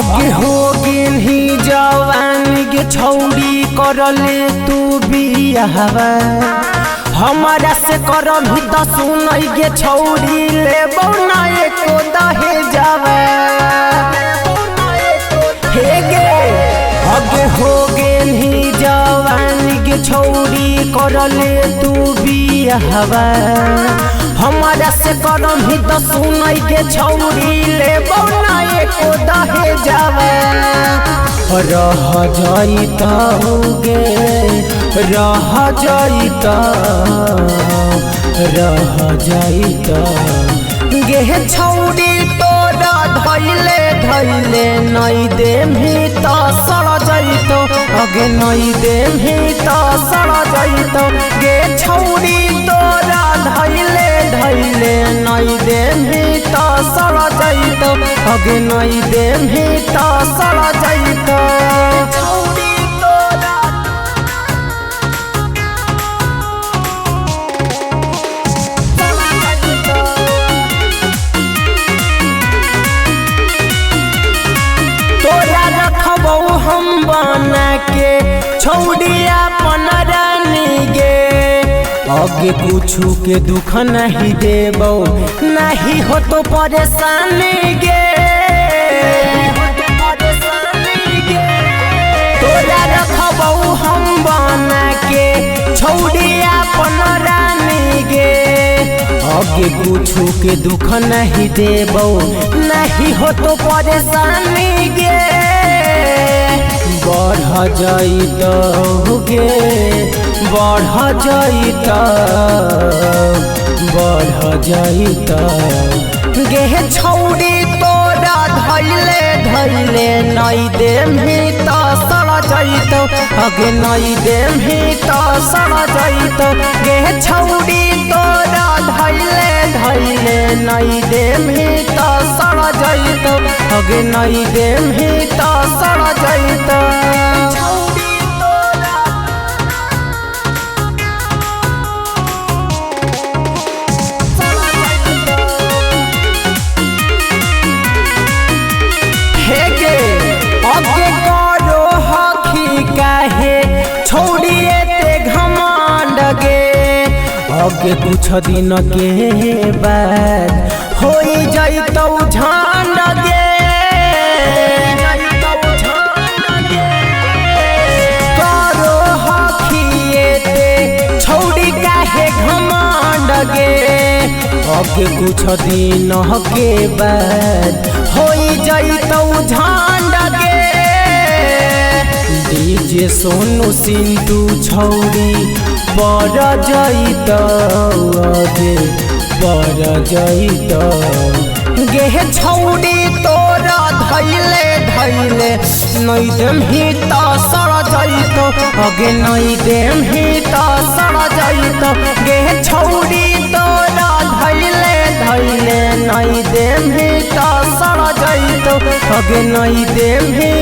अगे हो गेली जवानी के छौड़ी करले तू बियाहवा हमारा से करभी त सुनई गे छौड़ी लेबौ ना एको दहेजवा हे गे अगे हो गेली जवानी के छौड़ी करले तू बियाहवा हमारा से करभी त सुनई गे छौड़ी लेबौ ना एको दहेजवा रह जाइता गे रह जाइता गे छौड़ी तोरा धैले धैले नई देमी त सड़ जाइतो अगे नई देमी त सड़ जाइतो गे छौड़ी तोरा धैले धैले नई देमी त सड़ जाइतो अगे नई देमी त सड़ जाइतो हम बना के छौड़िया अपन रानी गे अगे कुछु के दुख नहीं देबो नहीं हो तो परेशानी गे तोरा रखबौ हम बना के छौड़िया अपन रानी गे अगे कुछु के दुख नहीं देबो नहीं हो तो परेशानी गे बढ़ जाइता गे बढ़ जाइता गे छौड़ी तोरा धैले धैले नई देमी त सड़ जाइतो अगे नई देमी त सड़ जाइतो गे छौड़ी तोरा धैले धैले नई देमी त सड़ जाइतो अगे नई देमी त सड़ जाइतो अगे कुछ दिन के बाद हो जाइतो झंड गे करो हखिए छौड़ी काहे घमंड गे अगे कुछ दिन के बाद हो जाइतो झंड गे डीजे सोनू सिंधु छौड़ी पर जाइता गे पर जाइता गे छौड़ी तोरा धैले धैले नई देमी त सड़ जाइतो अगे नई देमी त सड़ जाइतो गे छौड़ी तोरा धैले धैले नई देमी त सड़ जाइतो अगे नई देमी